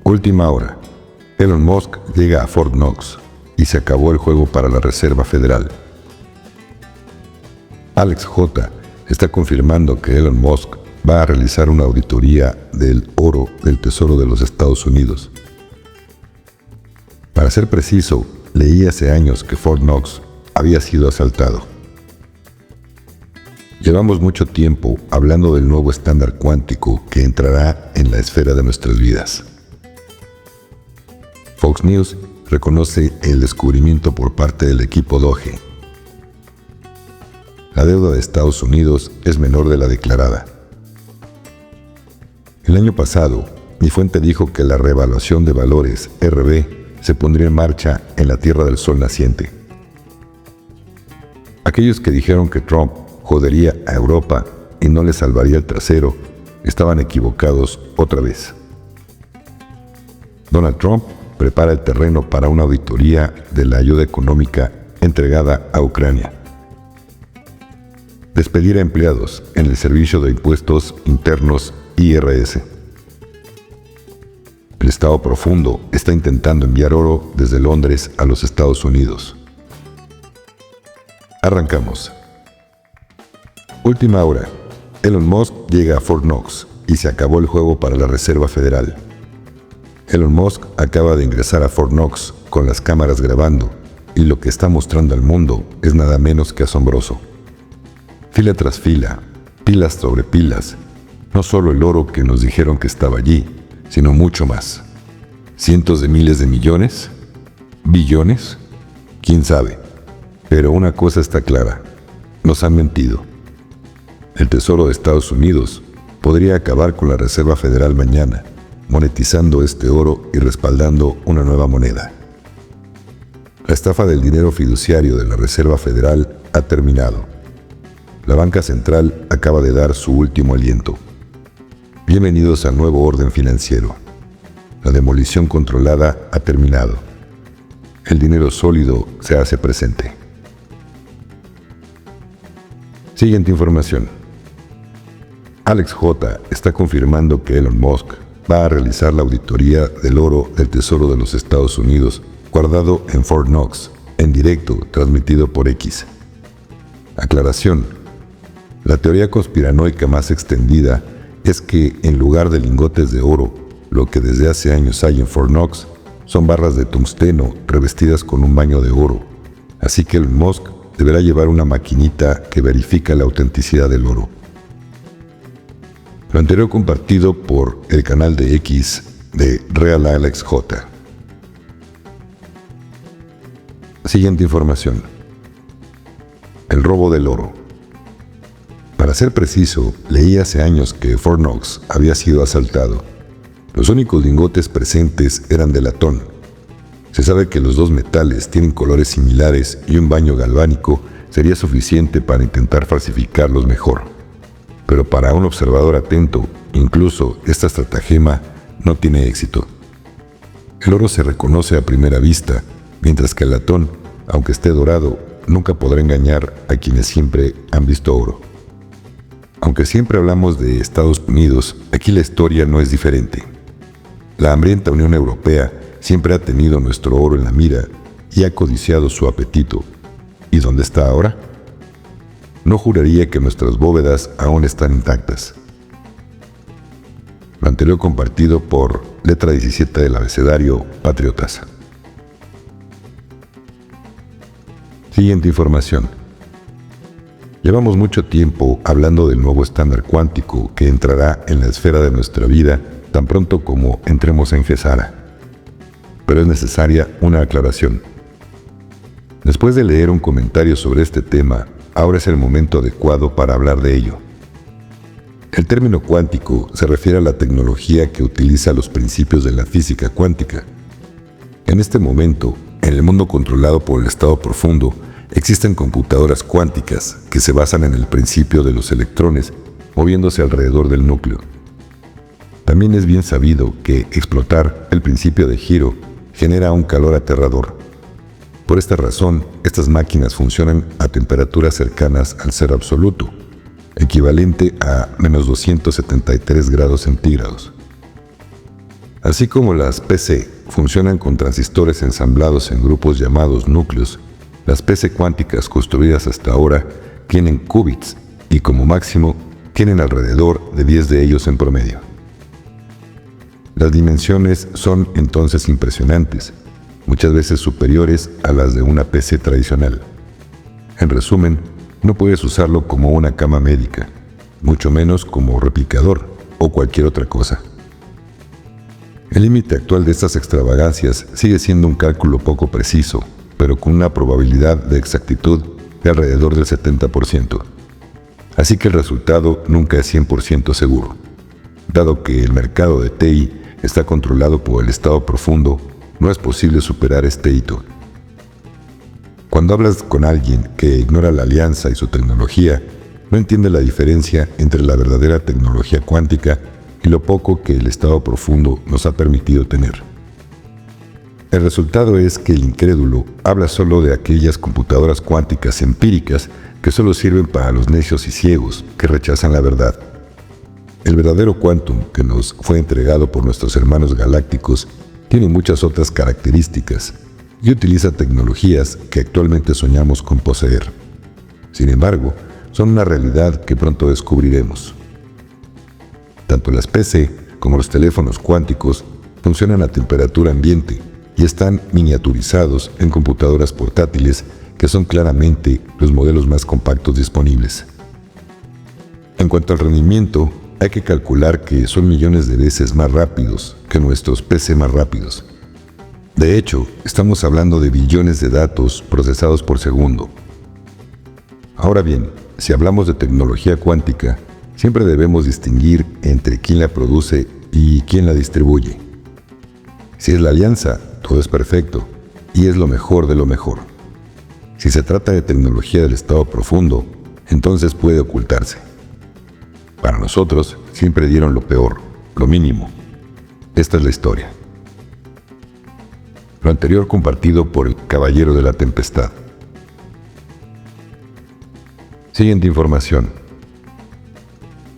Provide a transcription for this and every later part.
Última hora. Elon Musk llega a Fort Knox y se acabó el juego para la Reserva Federal. Alex J. está confirmando que Elon Musk va a realizar una auditoría del oro del Tesoro de los Estados Unidos. Para ser preciso, leí hace años que Fort Knox había sido asaltado. Llevamos mucho tiempo hablando del nuevo estándar cuántico que entrará en la esfera de nuestras vidas. Fox News reconoce el descubrimiento por parte del equipo Doge. La deuda de Estados Unidos es menor de la declarada. El año pasado, mi fuente dijo que la reevaluación de valores RB se pondría en marcha en la Tierra del Sol naciente. Aquellos que dijeron que Trump jodería a Europa y no le salvaría el trasero, estaban equivocados otra vez. Donald Trump prepara el terreno para una auditoría de la ayuda económica entregada a Ucrania. Despedir a empleados en el Servicio de Impuestos Internos IRS. El Estado Profundo está intentando enviar oro desde Londres a los Estados Unidos. Arrancamos. Última hora. Elon Musk llega a Fort Knox y se acabó el juego para la Reserva Federal. Elon Musk acaba de ingresar a Fort Knox con las cámaras grabando y lo que está mostrando al mundo es nada menos que asombroso. Fila tras fila, pilas sobre pilas, no solo el oro que nos dijeron que estaba allí, sino mucho más. ¿Cientos de miles de millones? ¿Billones? ¿Quién sabe? Pero una cosa está clara, nos han mentido. El Tesoro de Estados Unidos podría acabar con la Reserva Federal mañana, monetizando este oro y respaldando una nueva moneda. La estafa del dinero fiduciario de la Reserva Federal ha terminado. La banca central acaba de dar su último aliento. Bienvenidos al nuevo orden financiero. La demolición controlada ha terminado. El dinero sólido se hace presente. Siguiente información. Alex J. está confirmando que Elon Musk va a realizar la auditoría del oro del Tesoro de los Estados Unidos, guardado en Fort Knox, en directo, transmitido por X. Aclaración. La teoría conspiranoica más extendida es que, en lugar de lingotes de oro, lo que desde hace años hay en Fort Knox son barras de tungsteno revestidas con un baño de oro. Así que Elon Musk deberá llevar una maquinita que verifica la autenticidad del oro. Lo anterior compartido por el canal de X de Real Alex J. Siguiente información. El robo del oro. Para ser preciso, leí hace años que Fort Knox había sido asaltado. Los únicos lingotes presentes eran de latón. Se sabe que los dos metales tienen colores similares y un baño galvánico sería suficiente para intentar falsificarlos mejor. Pero para un observador atento, incluso esta estratagema no tiene éxito. El oro se reconoce a primera vista, mientras que el latón, aunque esté dorado, nunca podrá engañar a quienes siempre han visto oro. Aunque siempre hablamos de Estados Unidos, aquí la historia no es diferente. La hambrienta Unión Europea siempre ha tenido nuestro oro en la mira y ha codiciado su apetito. ¿Y dónde está ahora? No juraría que nuestras bóvedas aún están intactas. Lo anterior compartido por letra 17 del abecedario Patriotas. Siguiente información. Llevamos mucho tiempo hablando del nuevo estándar cuántico que entrará en la esfera de nuestra vida tan pronto como entremos en Gesara. Pero es necesaria una aclaración. Después de leer un comentario sobre este tema, ahora es el momento adecuado para hablar de ello. El término cuántico se refiere a la tecnología que utiliza los principios de la física cuántica. En este momento, en el mundo controlado por el Estado Profundo, existen computadoras cuánticas que se basan en el principio de los electrones moviéndose alrededor del núcleo. También es bien sabido que explotar el principio de giro genera un calor aterrador. Por esta razón, estas máquinas funcionan a temperaturas cercanas al cero absoluto, equivalente a -273 grados centígrados. Así como las PC funcionan con transistores ensamblados en grupos llamados núcleos, las PC cuánticas construidas hasta ahora tienen qubits y como máximo tienen alrededor de 10 de ellos en promedio. Las dimensiones son entonces impresionantes, muchas veces superiores a las de una PC tradicional. En resumen, no puedes usarlo como una cama médica, mucho menos como replicador o cualquier otra cosa. El límite actual de estas extravagancias sigue siendo un cálculo poco preciso, pero con una probabilidad de exactitud de alrededor del 70%. Así que el resultado nunca es 100% seguro. Dado que el mercado de TI está controlado por el estado profundo, no es posible superar este hito. Cuando hablas con alguien que ignora la alianza y su tecnología, no entiende la diferencia entre la verdadera tecnología cuántica y lo poco que el estado profundo nos ha permitido tener. El resultado es que el incrédulo habla solo de aquellas computadoras cuánticas empíricas que solo sirven para los necios y ciegos que rechazan la verdad. El verdadero quantum que nos fue entregado por nuestros hermanos galácticos tiene muchas otras características y utiliza tecnologías que actualmente soñamos con poseer. Sin embargo, son una realidad que pronto descubriremos. Tanto las PC como los teléfonos cuánticos funcionan a temperatura ambiente y están miniaturizados en computadoras portátiles que son claramente los modelos más compactos disponibles. En cuanto al rendimiento, hay que calcular que son millones de veces más rápidos que nuestros PC más rápidos. De hecho, estamos hablando de billones de datos procesados por segundo. Ahora bien, si hablamos de tecnología cuántica, siempre debemos distinguir entre quién la produce y quién la distribuye. Si es la alianza, todo es perfecto y es lo mejor de lo mejor. Si se trata de tecnología del estado profundo, entonces puede ocultarse. Para nosotros, siempre dieron lo peor, lo mínimo. Esta es la historia. Lo anterior compartido por el Caballero de la Tempestad. Siguiente información.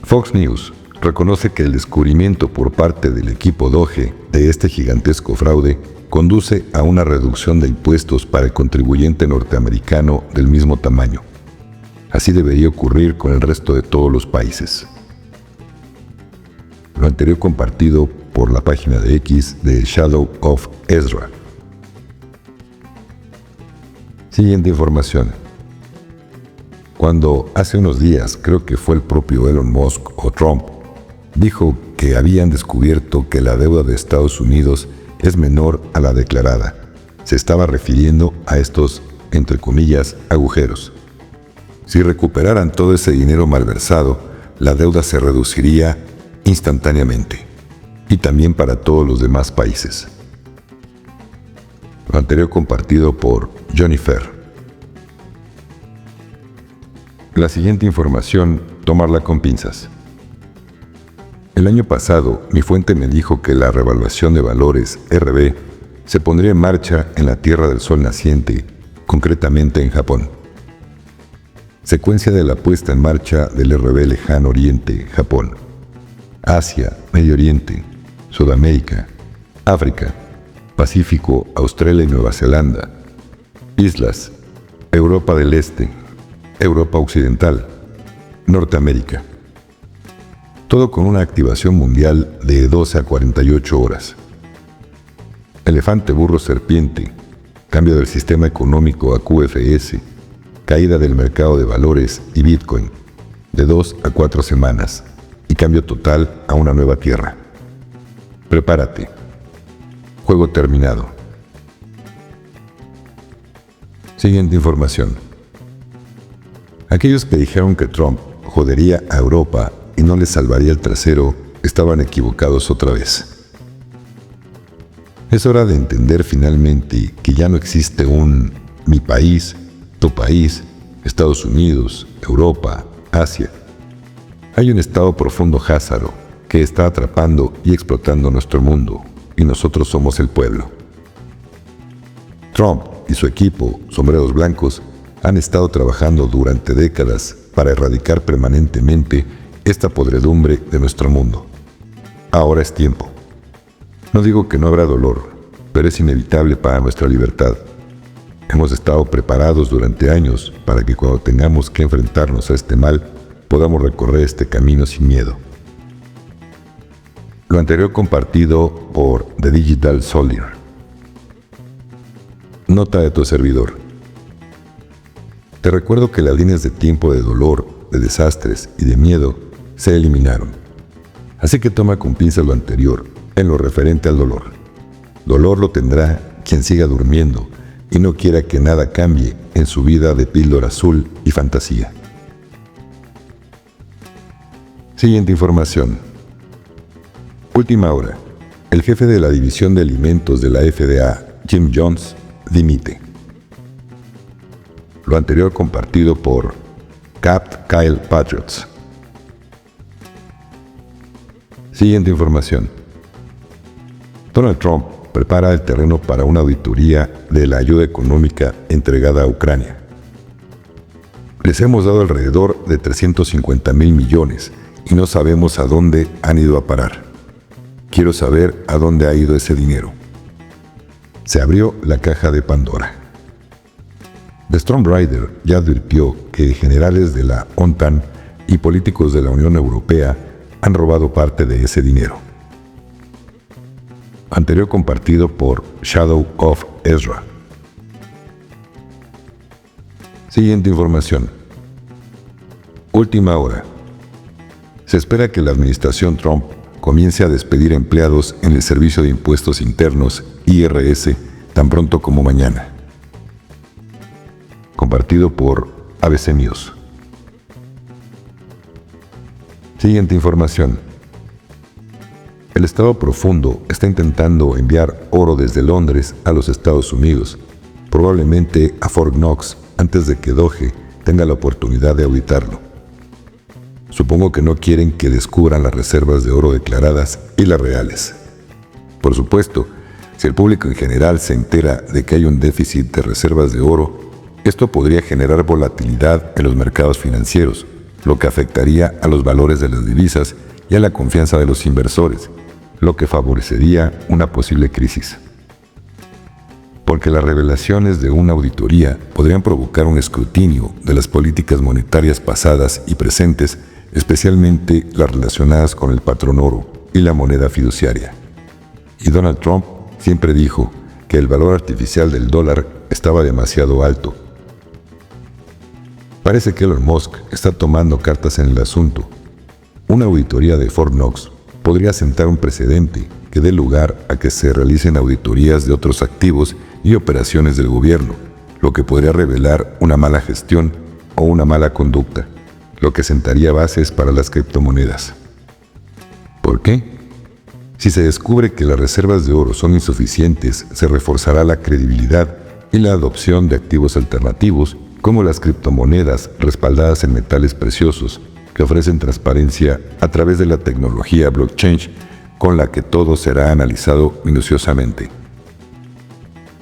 Fox News reconoce que el descubrimiento por parte del equipo Doge de este gigantesco fraude conduce a una reducción de impuestos para el contribuyente norteamericano del mismo tamaño. Así debería ocurrir con el resto de todos los países. Lo anterior compartido por la página de X de Shadow of Ezra. Siguiente información. Cuando hace unos días, creo que fue el propio Elon Musk o Trump, dijo que habían descubierto que la deuda de Estados Unidos es menor a la declarada, se estaba refiriendo a estos, entre comillas, agujeros. Si recuperaran todo ese dinero malversado, la deuda se reduciría instantáneamente, y también para todos los demás países. Lo anterior compartido por Johnny Ferr. La siguiente información, tomarla con pinzas. El año pasado, mi fuente me dijo que la revaluación de valores RB se pondría en marcha en la Tierra del Sol naciente, concretamente en Japón. Secuencia de la puesta en marcha del RB Lejano Oriente, Japón, Asia, Medio Oriente, Sudamérica, África, Pacífico, Australia y Nueva Zelanda, Islas, Europa del Este, Europa Occidental, Norteamérica. Todo con una activación mundial de 12 a 48 horas. Elefante, burro, serpiente, cambio del sistema económico a QFS, caída del mercado de valores y Bitcoin, de 2 a 4 semanas, y cambio total a una nueva tierra. Prepárate. Juego terminado. Siguiente información. Aquellos que dijeron que Trump jodería a Europa y no les salvaría el trasero, estaban equivocados otra vez. Es hora de entender finalmente que ya no existe un mi país, tu país, Estados Unidos, Europa, Asia. Hay un estado profundo házaro que está atrapando y explotando nuestro mundo, y nosotros somos el pueblo. Trump y su equipo, sombreros blancos, han estado trabajando durante décadas para erradicar permanentemente esta podredumbre de nuestro mundo. Ahora es tiempo. No digo que no habrá dolor, pero es inevitable para nuestra libertad. Hemos estado preparados durante años para que cuando tengamos que enfrentarnos a este mal, podamos recorrer este camino sin miedo. Lo anterior compartido por The Digital Soldier. Nota de tu servidor. Te recuerdo que las líneas de tiempo de dolor, de desastres y de miedo se eliminaron. Así que toma con pinzas lo anterior en lo referente al dolor. Dolor lo tendrá quien siga durmiendo y no quiera que nada cambie en su vida de píldora azul y fantasía. Siguiente información. Última hora. El jefe de la División de Alimentos de la FDA, Jim Jones, dimite. Lo anterior compartido por Capt. Kyle Patriots. Siguiente información. Donald Trump prepara el terreno para una auditoría de la ayuda económica entregada a Ucrania. Les hemos dado alrededor de 350,000 millones y no sabemos a dónde han ido a parar. Quiero saber a dónde ha ido ese dinero. Se abrió la caja de Pandora. The Storm Rider ya advirtió que generales de la OTAN y políticos de la Unión Europea han robado parte de ese dinero. Anterior compartido por Shadow of Ezra. Siguiente información. Última hora. Se espera que la administración Trump comience a despedir empleados en el Servicio de Impuestos Internos, IRS, tan pronto como mañana. Compartido por ABC News. Siguiente información. El Estado Profundo está intentando enviar oro desde Londres a los Estados Unidos, probablemente a Fort Knox, antes de que DOGE tenga la oportunidad de auditarlo. Supongo que no quieren que descubran las reservas de oro declaradas y las reales. Por supuesto, si el público en general se entera de que hay un déficit de reservas de oro, esto podría generar volatilidad en los mercados financieros, lo que afectaría a los valores de las divisas y a la confianza de los inversores, lo que favorecería una posible crisis. Porque las revelaciones de una auditoría podrían provocar un escrutinio de las políticas monetarias pasadas y presentes, especialmente las relacionadas con el patrón oro y la moneda fiduciaria. Y Donald Trump siempre dijo que el valor artificial del dólar estaba demasiado alto. Parece que Elon Musk está tomando cartas en el asunto. Una auditoría de Fort Knox podría sentar un precedente que dé lugar a que se realicen auditorías de otros activos y operaciones del gobierno, lo que podría revelar una mala gestión o una mala conducta, lo que sentaría bases para las criptomonedas. ¿Por qué? Si se descubre que las reservas de oro son insuficientes, se reforzará la credibilidad y la adopción de activos alternativos como las criptomonedas respaldadas en metales preciosos, que ofrecen transparencia a través de la tecnología blockchain con la que todo será analizado minuciosamente.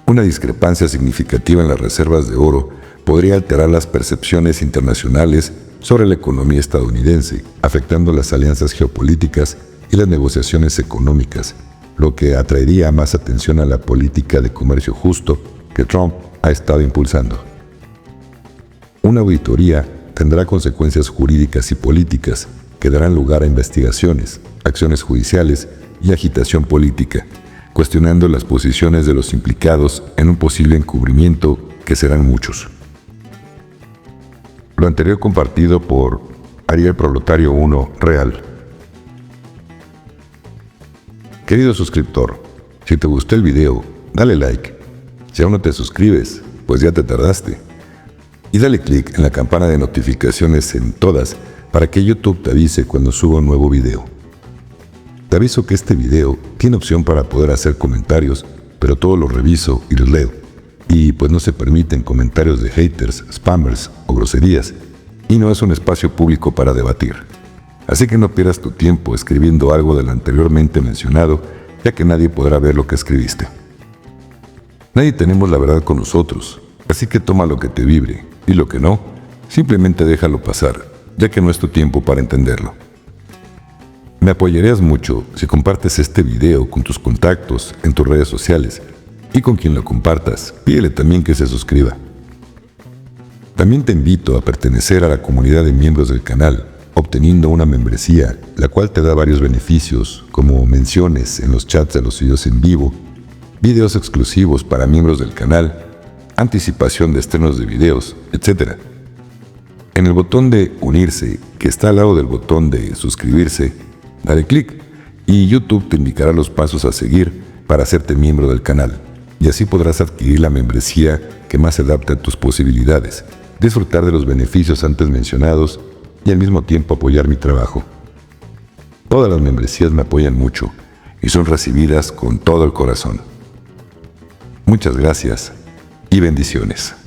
Una discrepancia significativa en las reservas de oro podría alterar las percepciones internacionales sobre la economía estadounidense, afectando las alianzas geopolíticas y las negociaciones económicas, lo que atraería más atención a la política de comercio justo que Trump ha estado impulsando. Una auditoría tendrá consecuencias jurídicas y políticas que darán lugar a investigaciones, acciones judiciales y agitación política, cuestionando las posiciones de los implicados en un posible encubrimiento que serán muchos. Lo anterior compartido por Ariel Proletario 1 Real. Querido suscriptor, si te gustó el video, dale like. Si aún no te suscribes, pues ya te tardaste. Y dale clic en la campana de notificaciones en todas para que YouTube te avise cuando suba un nuevo video. Te aviso que este video tiene opción para poder hacer comentarios, pero todos los reviso y los leo. Y pues no se permiten comentarios de haters, spammers o groserías, y no es un espacio público para debatir. Así que no pierdas tu tiempo escribiendo algo de lo anteriormente mencionado, ya que nadie podrá ver lo que escribiste. Nadie tenemos la verdad con nosotros, así que toma lo que te vibre, y lo que no, simplemente déjalo pasar, ya que no es tu tiempo para entenderlo. Me apoyarías mucho si compartes este video con tus contactos en tus redes sociales y con quien lo compartas, pídele también que se suscriba. También te invito a pertenecer a la comunidad de miembros del canal, obteniendo una membresía, la cual te da varios beneficios, como menciones en los chats de los videos en vivo, videos exclusivos para miembros del canal, anticipación de estrenos de videos, etc. En el botón de unirse, que está al lado del botón de suscribirse, dale clic y YouTube te indicará los pasos a seguir para hacerte miembro del canal, y así podrás adquirir la membresía que más se adapte a tus posibilidades, disfrutar de los beneficios antes mencionados y al mismo tiempo apoyar mi trabajo. Todas las membresías me apoyan mucho y son recibidas con todo el corazón. Muchas gracias y bendiciones.